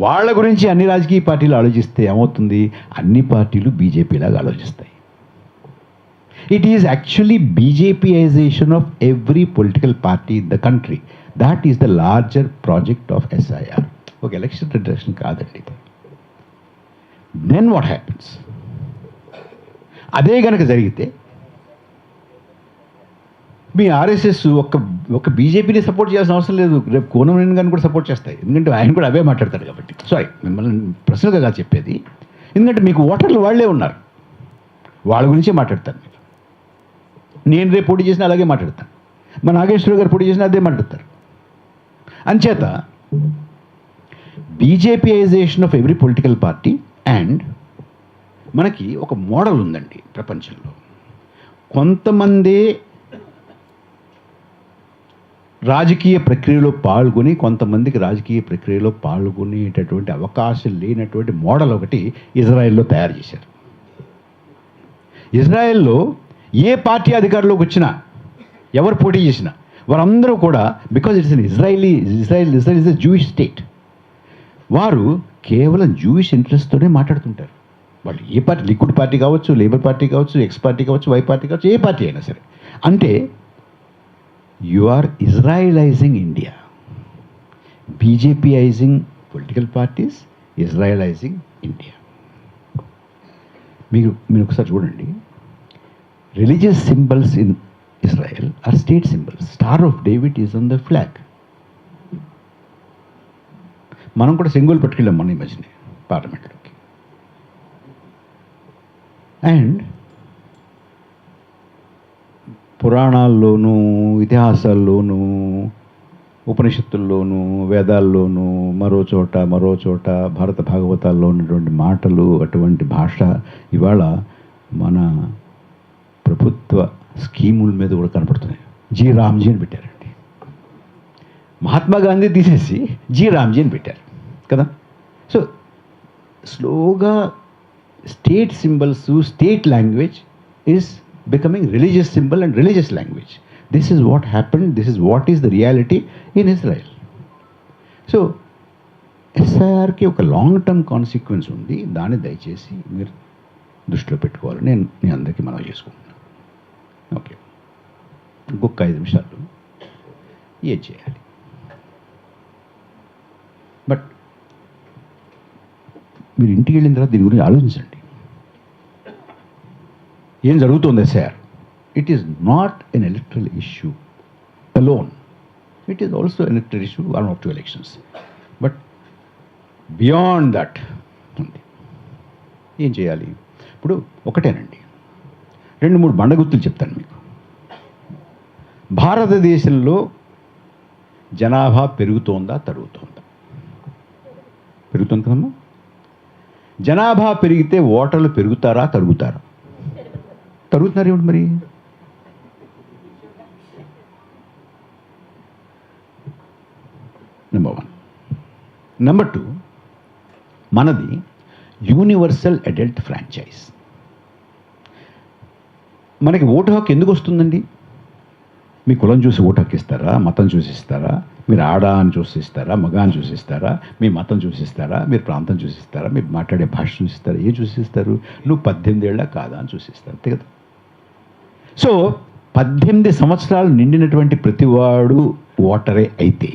వాళ్ళ గురించి అన్ని రాజకీయ పార్టీలు ఆలోచిస్తే ఏమవుతుంది, అన్ని పార్టీలు బీజేపీలాగా ఆలోచిస్తాయి. It is actually BJPization of every political party in the country. That is the larger project of SIR. ఒక ఎలక్షన్ రిడక్షన్ కాదండి ఇది. Then what happens? అదే కనుక జరిగితే మీ ఆర్ఎస్ఎస్ ఒక బీజేపీని సపోర్ట్ చేయాల్సిన అవసరం లేదు, రేపు కోనమనేని గారిని కూడా సపోర్ట్ చేస్తాయి. ఎందుకంటే ఆయన కూడా అవే మాట్లాడతాడు కాబట్టి. సారీ, మిమ్మల్ని ప్రశ్నగా కాదు చెప్పేది. ఎందుకంటే మీకు ఓటర్లు వాళ్ళే ఉన్నారు, వాళ్ళ గురించే మాట్లాడతారు మీరు. నేను రేపు పోటీ చేసినా అలాగే మాట్లాడతాను, మా నాగేశ్వరరావు గారు పోటీ చేసినా అదే మాట్లాడతారు. అంచేత BJPization of every political party. And మనకి ఒక మోడల్ ఉందండి ప్రపంచంలో. కొంతమంది రాజకీయ ప్రక్రియలో పాల్గొని కొంతమందికి రాజకీయ ప్రక్రియలో పాల్గొనేటటువంటి అవకాశం లేనటువంటి మోడల్ ఒకటి ఇజ్రాయెల్లో తయారు చేశారు. ఇజ్రాయెల్లో ఏ పార్టీ అధికారంలోకి వచ్చినా, ఎవరు పోటీ చేసినా, వారందరూ కూడా, because it's an Israel is a Jewish state, వారు కేవలం జూయిష్ ఇంట్రెస్ట్తోనే మాట్లాడుతుంటారు. వాళ్ళు ఏ పార్టీ, లిక్విడ్ పార్టీ కావచ్చు, లేబర్ పార్టీ కావచ్చు, ఎక్స్ పార్టీ కావచ్చు, వై పార్టీ కావచ్చు, ఏ పార్టీ అయినా సరే. అంటే you are Israelizing India. BJPizing political parties, Israelizing India. మీరు ఒకసారి చూడండి, religious symbols in Israel are state symbols. Star of David is on the flag. మనం కూడా సింబల్ పట్టుకెళ్ళాం మన ఈ మధ్యనే పార్లమెంట్లోకి. అండ్ పురాణాల్లోనూ, ఇతిహాసాల్లోనూ, ఉపనిషత్తుల్లోనూ, వేదాల్లోనూ, మరో చోట భారత భాగవతాల్లో ఉన్నటువంటి మాటలు, అటువంటి భాష ఇవాళ మన ప్రభుత్వ స్కీముల మీద కూడా కనపడుతున్నాయి. జీ రామ్జీ అని పెట్టారండి. మహాత్మా గాంధీ తీసేసి జీ రామ్జీ అని పెట్టారు కదా. సో స్లోగా state symbols, state language is becoming religious symbol and religious language. This is what happened. This is what is the reality in Israel. So SIRకి ఒక లాంగ్ టర్మ్ కాన్సిక్వెన్స్ ఉంది. దాన్ని దయచేసి మీరు దృష్టిలో పెట్టుకోవాలి. నేను అందరికీ మనం చేసుకుంటున్నాను. ఓకే, ఇంకొక 5 నిమిషాలు ఏం చేయాలి? బట్ మీరు ఇంటికి వెళ్ళిన తర్వాత దీని గురించి ఆలోచించండి. ఏం జరుగుతుంది SIR? It is not an electoral issue alone. It is also an electoral issue one of 2 elections. But beyond that ఉంది. ఏం చేయాలి? ఇప్పుడు ఒకటేనండి, 2-3 బండగుర్తులు చెప్తాను మీకు. భారతదేశంలో జనాభా పెరుగుతోందా, తరుగుతోందా? పెరుగుతుంది కదమ్మా. జనాభా పెరిగితే ఓటర్లు పెరుగుతారా, తరుగుతారా? తరుగుతున్నారు ఏమిటి మరి? నెంబర్ 1. నెంబర్ 2, మనది యూనివర్సల్ అడల్ట్ ఫ్రాంచైజ్. మనకి ఓటు హక్కు ఎందుకు వస్తుందండి? మీ కులం చూసి ఓటు హక్కు ఇస్తారా? మతం చూసి ఇస్తారా? మీరు ఆడ అని చూసిస్తారా? మగ అని చూసిస్తారా? మీ మతం చూసిస్తారా? మీరు ప్రాంతం చూసిస్తారా? మీరు మాట్లాడే భాష చూసిస్తారా? ఏం చూసిస్తారు? నువ్వు 18 ఏళ్ళ కాదా అని చూసిస్తారు, అంతే కదా. సో 18 సంవత్సరాలు నిండినటువంటి ప్రతివాడు ఓటరే అయితే,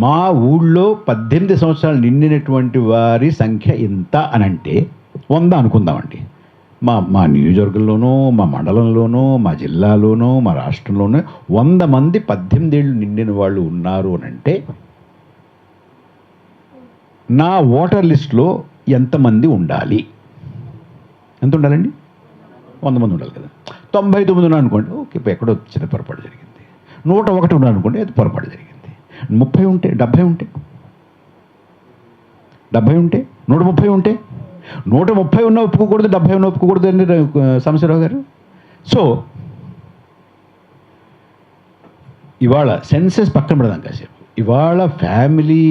మా ఊళ్ళో 18 సంవత్సరాలు నిండినటువంటి వారి సంఖ్య ఎంత అని అంటే 100 అనుకుందామండి. మా నియోజకవర్గంలోనూ, మా మండలంలోనూ, మా జిల్లాలోనూ, మా రాష్ట్రంలోనూ 100 మంది 18 ఏళ్ళు నిండిన వాళ్ళు ఉన్నారు అని అంటే, నా ఓటర్ లిస్టులో ఎంతమంది ఉండాలి? ఎంత ఉండాలండి? 100 మంది ఉండాలి కదా. 99 ఉన్నారు అనుకోండి, ఓకే, ఇప్పుడు ఎక్కడో చిన్న పొరపాటు జరిగింది. 101 ఉన్నారు అనుకోండి, అది పొరపాటు జరిగింది. 30 ఉంటే, 70 ఉంటే, 70 ఉంటే, 130 ఉంటే, 130 ఉన్న ఒప్పుకోకూడదు, 70 ఉన్న ఒప్పుకోకూడదు అండి సాంబశివరావు గారు. సో ఇవాళ సెన్సెస్ పక్కన పెడదాం కాసేపు. ఇవాళ ఫ్యామిలీ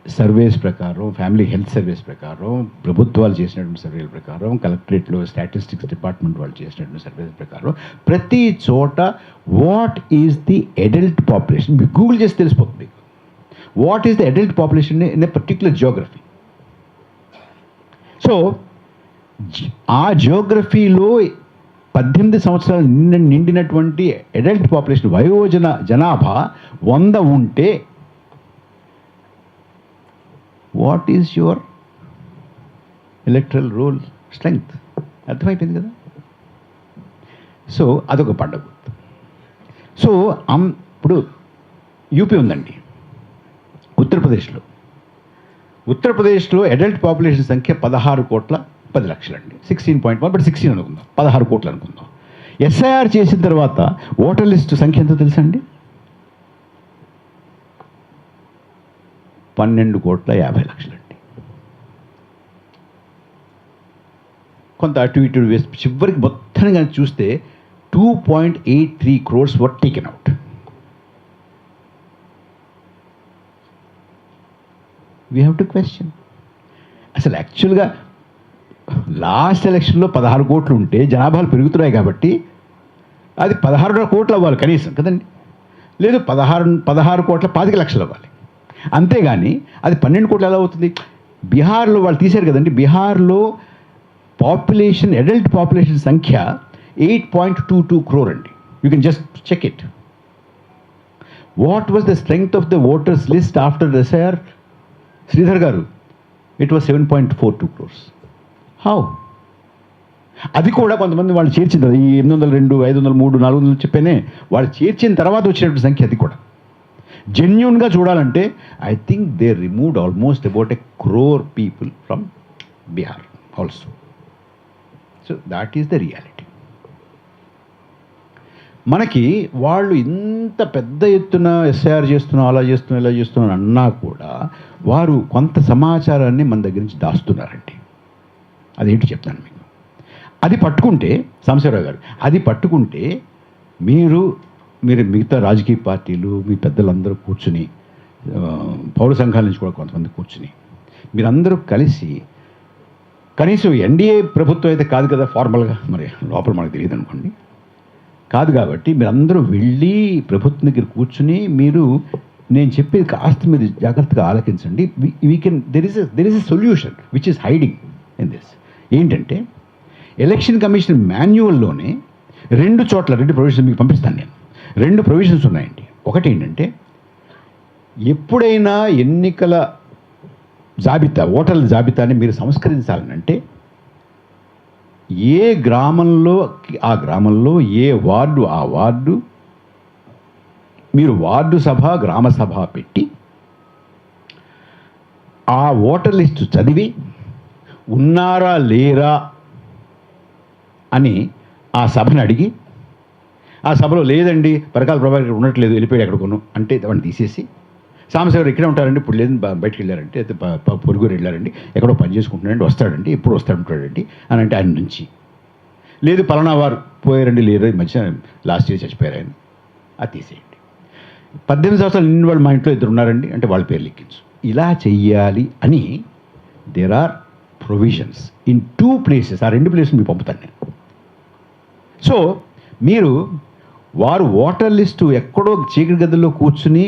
సర్వేస్ ప్రకారం, ఫ్యామిలీ హెల్త్ సర్వేస్ ప్రకారం, ప్రభుత్వాలు చేసినటువంటి సర్వేల ప్రకారం, కలెక్టరేట్లో స్టాటిస్టిక్స్ డిపార్ట్మెంట్ వాళ్ళు చేసినటువంటి సర్వేస్ ప్రకారం, ప్రతి చోట what is the adult population మీకు గూగుల్ చేసి తెలిసిపోతుంది. మీకు what is the adult population in a particular Geography. So ఆ జియోగ్రఫీలో 18 సంవత్సరాలు నిండినటువంటి అడల్ట్ పాపులేషన్ వయోజన జనాభా 100 ఉంటే what is your electoral role strength? అర్థమైపోయింది కదా. సో అదొక పండుగ. సో ఇప్పుడు యూపీ ఉందండి, ఉత్తరప్రదేశ్లో అడల్ట్ పాపులేషన్ సంఖ్య 16,10,00,000 అండి. 16.1, బట్ 16 అనుకుందాం, 16 కోట్లు అనుకుందాం. ఎస్ఐఆర్ చేసిన తర్వాత ఓటర్ లిస్ట్ సంఖ్య ఎంతో తెలుసా అండి? 12,50,00,000 అండి. కొంత అటు ఇటు వేసి చివరికి మొత్తం కానీ చూస్తే 2.83 crores were taken out. We have to question. అసలు యాక్చువల్గా లాస్ట్ ఎలక్షన్లో 16 కోట్లు ఉంటే జనాభాలు పెరుగుతున్నాయి కాబట్టి అది 16 కోట్లు అవ్వాలి కనీసం కదండి. లేదు 16 కోట్ల 25 లక్షలు అవ్వాలి. అంతేగాని అది 12 కోట్లు ఎలా అవుతుంది? బీహార్లో వాళ్ళు తీశారు కదండి. బీహార్లో పాపులేషన్, అడల్ట్ పాపులేషన్ సంఖ్య 8.22 crore అండి. You can just check it. What was the strength of the voters list after SIR? Sridhar గారు, ఇట్ వాజ్ 7.42 crores. హౌ? అది కూడా కొంతమంది వాళ్ళు చేర్చిన ఈ 802, 503, 400 చెప్పేనే వాళ్ళు చేర్చిన తర్వాత వచ్చినటువంటి సంఖ్య. అది కూడా జెన్యూన్గా చూడాలంటే I think they removed almost about 1 crore people from Bihar also. So that is the reality. మనకి వాళ్ళు ఇంత పెద్ద ఎత్తున ఎస్ఐఆర్ చేస్తున్నాం, అలా చేస్తున్నాం, ఇలా చేస్తున్నాం అన్నా కూడా వారు కొంత సమాచారాన్ని మన దగ్గర నుంచి దాస్తున్నారండి. అదేంటి చెప్తాను మీకు. అది పట్టుకుంటే సాంబశివరావు గారు, అది పట్టుకుంటే మీరు మిగతా రాజకీయ పార్టీలు, మీ పెద్దలందరూ కూర్చుని, పౌర సంఘాల నుంచి కూడా కొంతమంది కూర్చుని మీరందరూ కలిసి, కనీసం ఎన్డీఏ ప్రభుత్వం అయితే కాదు కదా ఫార్మల్గా, మరి లోపల మనకు తెలియదు అనుకోండి, కాదు కాబట్టి మీరందరూ వెళ్ళి ప్రభుత్వం దగ్గర కూర్చుని మీరు నేను చెప్పేది కాస్త మీరు జాగ్రత్తగా ఆలకించండి. We can there is a solution which is hiding in this. ఏంటంటే ఎలక్షన్ కమిషన్ మాన్యువల్లోనే 2 చోట్ల 2 ప్రొవిజన్స్ మీకు పంపిస్తాను నేను. 2 ప్రొవిజన్స్ ఉన్నాయండి. ఒకటి ఏంటంటే ఎప్పుడైనా ఎన్నికల జాబితా, ఓటర్ల జాబితాని మీరు సంస్కరించాలనంటే ఏ గ్రామంలో ఆ గ్రామంలో, ఏ వార్డు ఆ వార్డు, మీరు వార్డు సభ, గ్రామ సభ పెట్టి ఆ ఓటర్ లిస్టు చదివి ఉన్నారా లేరా అని ఆ సభను అడిగి, ఆ సభలో లేదండి పరకాల ప్రభాకర్ ఉండట్లేదు, వెళ్ళిపోయాడు ఎక్కడికొను అంటే వాడిని తీసేసి, సాంబశివరావు ఇక్కడే ఉంటారండి, ఇప్పుడు లేదు బయటికి వెళ్ళారంటే, అయితే పొరుగురు వెళ్ళారండి, ఎక్కడో పని చేసుకుంటున్నారండి, వస్తాడండి, ఎప్పుడు వస్తాడంటాడండి అని అంటే ఆయన నుంచి, లేదు పలానా వారు పోయారండి, లేదు ఈ మధ్య లాస్ట్ ఇయర్ చచ్చిపోయారు ఆయన, అది తీసేయండి. 18 సంవత్సరాలు నిన్న వాళ్ళు మా ఇంట్లో 2 ఉన్నారండి అంటే వాళ్ళ పేర్లు ఎక్కించు. ఇలా చెయ్యాలి అని there are provisions in 2 places. ఆ 2 places మీకు పంపుతాను నేను. సో మీరు వారు ఓటర్ లిస్టు ఎక్కడో చీకటి గదుల్లో కూర్చుని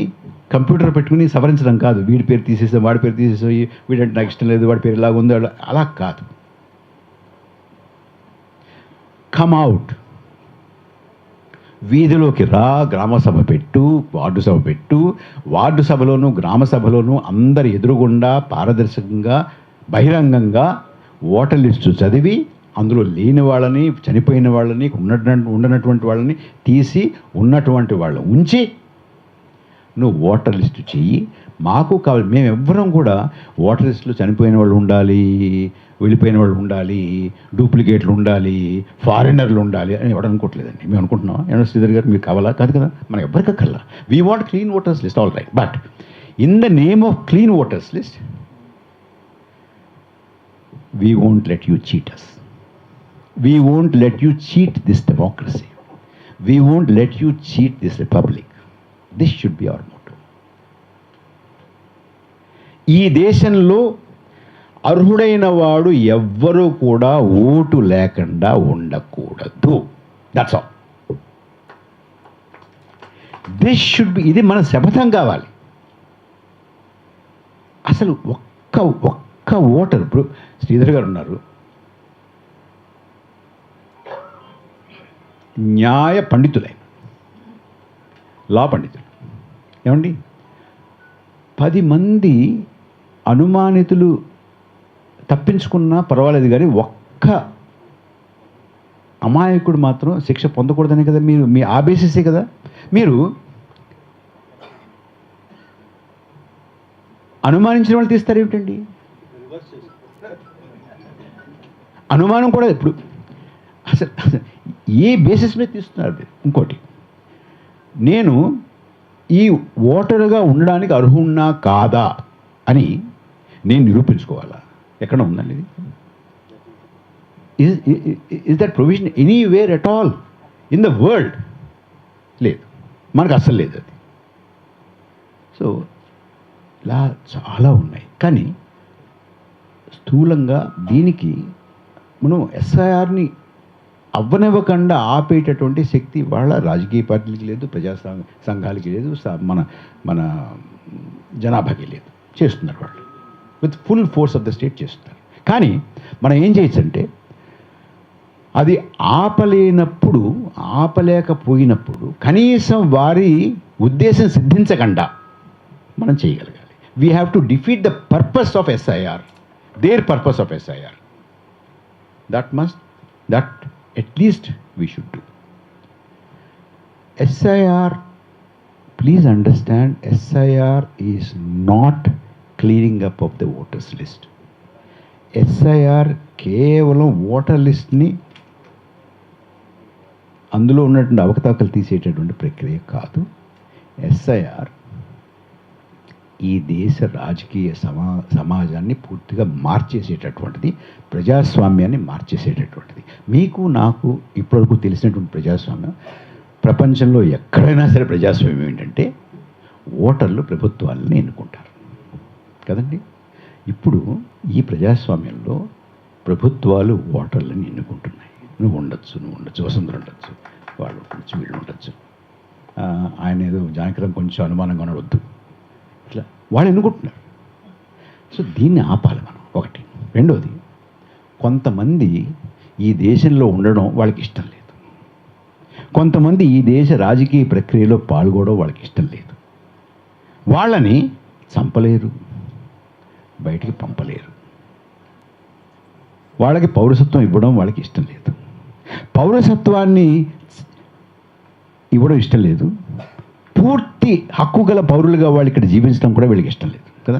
కంప్యూటర్ పెట్టుకుని సవరించడం కాదు. వీడి పేరు తీసేసాం, వాడి పేరు తీసేసాం, వీడంటే నాకు ఇష్టం లేదు, వాడి పేరు ఇలాగ ఉంది, అలా కాదు. కమ్ అవుట్, వీధిలోకి రా, గ్రామ సభ పెట్టు, వార్డు సభ పెట్టు. వార్డు సభలోనూ గ్రామ సభలోనూ అందరి ఎదురుగుండా పారదర్శకంగా బహిరంగంగా ఓటర్ లిస్టు చదివి అందులో లేని వాళ్ళని, చనిపోయిన వాళ్ళని, ఉండనటువంటి వాళ్ళని తీసి ఉన్నటువంటి వాళ్ళని ఉంచి నువ్వు ఓటర్ లిస్టు చెయ్యి. మాకు కావాలి, మేము ఎవ్వరం కూడా ఓటర్ లిస్టులో చనిపోయిన వాళ్ళు ఉండాలి, వెళ్ళిపోయిన వాళ్ళు ఉండాలి, డూప్లికేట్లు ఉండాలి, ఫారినర్లు ఉండాలి అని ఎవరు అనుకోవట్లేదండి. మేము అనుకుంటున్నాం ఏమన్నా శ్రీధర్ గారు మీకు కావాలా? కాదు కదా, మనకు ఎవరికి కల్లా. We want clean voters list, all right, but in the name of clean voters list we won't let you cheat us. We won't let you cheat this democracy. We won't let you cheat this republic. This should be our motto. ఈ దేశంలో అర్హుడైన వాడు ఎవ్వరూ కూడా vote లేకుండా ఉండకూడదు. That's all. This should be, ఇది మన శపథం కావాలి. అసలు ఒక్క ఓటర్, ఇప్పుడు శ్రీధర్ గారు ఉన్నారు, న్యాయ పండితులైన లా పండితులు ఏమండి, 10 మంది అనుమానితులు తప్పించుకున్నా పర్వాలేదు కానీ ఒక్క అమాయకుడు మాత్రం శిక్ష పొందకూడదని కదా మీరు మీ ఆబేసిసే కదా. మీరు అనుమానించిన వాళ్ళు తీస్తారు ఏమిటండి? అనుమానం కూడా ఇప్పుడు అసలు ఏ బేసిస్ మీద తీస్తున్నారు? ఇంకోటి, నేను ఈ ఓటరుగా ఉండడానికి అర్హున్నా కాదా అని నేను నిరూపించుకోవాలా? ఎక్కడ ఉందండి ఇది? Is that provision anywhere at all in the world? లేదు, మనకు అస్సలు లేదు అది. సో ఇలా చాలా ఉన్నాయి. కానీ స్థూలంగా దీనికి మనం ఎస్ఐఆర్ని అవ్వనివ్వకుండా ఆపేటటువంటి శక్తి వాళ్ళ రాజకీయ పార్టీలకి లేదు, ప్రజా సంఘాలకి లేదు, మన జనాభాకి లేదు. చేస్తున్నారు వాళ్ళు with full force of the state చేస్తున్నారు. కానీ మనం ఏం చేయొచ్చు అంటే, అది ఆపలేకపోయినప్పుడు కనీసం వారి ఉద్దేశం సిద్ధించకుండా మనం చేయగలగాలి. We have to defeat the purpose of SIR, their purpose of SIR. That at least we should do. SIR, please understand, SIR is not clearing up of the voters list. SIR కేవలం voter లిస్ట్ని అందులో ఉన్నటువంటి అవకతవకలు తీసేటటువంటి ప్రక్రియ కాదు. SIR ఈ దేశ రాజకీయ సమాజాన్ని పూర్తిగా మార్చేసేటటువంటిది, ప్రజాస్వామ్యాన్ని మార్చేసేటటువంటిది. మీకు నాకు ఇప్పటివరకు తెలిసినటువంటి ప్రజాస్వామ్యం, ప్రపంచంలో ఎక్కడైనా సరే ప్రజాస్వామ్యం ఏంటంటే ఓటర్లు ప్రభుత్వాలను ఎన్నుకుంటారు కదండి. ఇప్పుడు ఈ ప్రజాస్వామ్యంలో ప్రభుత్వాలు ఓటర్లను ఎన్నుకుంటున్నాయి. నువ్వు ఉండొచ్చు, వసుంధర ఉండొచ్చు, వాళ్ళు ఉండొచ్చు, వీళ్ళు ఉండొచ్చు. ఆయన ఏదో జానకిరాం కొంచెం అనుమానంగా ఉండవద్దు, ఇట్లా వాళ్ళు ఎన్నుకుంటున్నారు. సో దీన్ని ఆపాలి మనం, ఒకటి. రెండోది, కొంతమంది ఈ దేశంలో ఉండడం వాళ్ళకి ఇష్టం లేదు, కొంతమంది ఈ దేశ రాజకీయ ప్రక్రియలో పాల్గొనడం వాళ్ళకి ఇష్టం లేదు. వాళ్ళని చంపలేరు, బయటికి పంపలేరు. వాళ్ళకి పౌరసత్వం ఇవ్వడం వాళ్ళకి ఇష్టం లేదు, పౌరసత్వాన్ని ఇవ్వడం ఇష్టం లేదు, పూర్తి హక్కు గల పౌరులుగా వాళ్ళు ఇక్కడ జీవించడం కూడా వీళ్ళకి ఇష్టం లేదు కదా.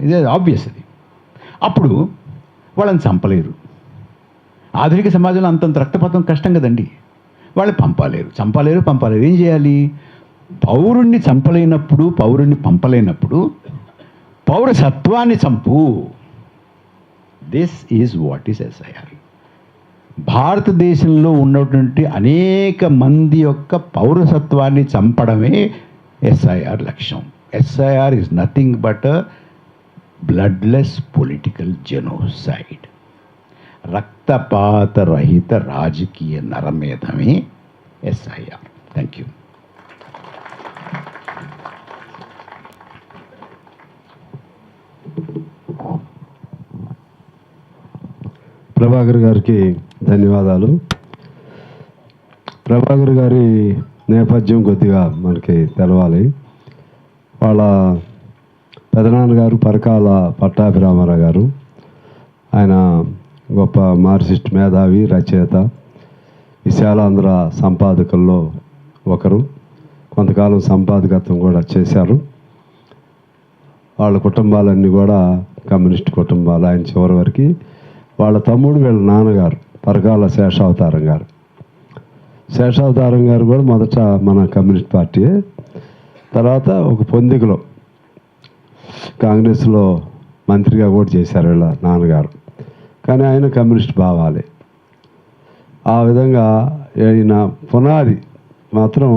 ఇదే ఆబ్వియస్ అది. అప్పుడు వాళ్ళని చంపలేరు. ఆధునిక సమాజంలో అంతంత రక్తపాతం కష్టం కదండి. వాళ్ళు చంపలేరు. ఏం చేయాలి? పౌరుణ్ణి చంపలేనప్పుడు, పౌరుణ్ణి పంపలేనప్పుడు పౌరసత్వాన్ని చంపు. This is what is SIR. భారతదేశంలో ఉన్నటువంటి అనేక మంది యొక్క పౌరసత్వాన్ని చంపడమే ఎస్ఐఆర్ లక్ష్యం. SIR is nothing but a bloodless political genocide. రక్తపాత రహిత రాజకీయ నరమేధమే ఎస్ఐఆర్. Thank you. ప్రభాకర్ గారికి ధన్యవాదాలు. ప్రభాకర్ గారి నేపథ్యం కొద్దిగా మనకి తెలవాలి. వాళ్ళ పెదనాన్నగారు పరకాల పట్టాభిరామారావు గారు. ఆయన గొప్ప మార్క్సిస్ట్ మేధావి, రచయిత, విశాలాంధ్ర సంపాదకుల్లో ఒకరు. కొంతకాలం సంపాదకత్వం కూడా చేశారు. వాళ్ళ కుటుంబాలన్నీ కూడా కమ్యూనిస్ట్ కుటుంబాలు. ఆయన చివరి వరకు వాళ్ళ తమ్ముడు, వీళ్ళ నాన్నగారు పరకాల శేషావతారం గారు. శేషావతారం గారు కూడా మొదట మన కమ్యూనిస్ట్ పార్టీయే. తర్వాత ఒక పొందికలో కాంగ్రెస్లో మంత్రిగా కూడా చేశారు వీళ్ళ నాన్నగారు. కానీ ఆయన కమ్యూనిస్ట్ భావాలే. ఆ విధంగా ఈయన పునాది మాత్రం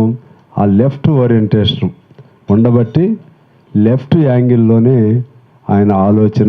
ఆ లెఫ్ట్ ఓరియంటేషన్ ఉండబట్టి లెఫ్ట్ యాంగిల్లోనే ఆయన ఆలోచన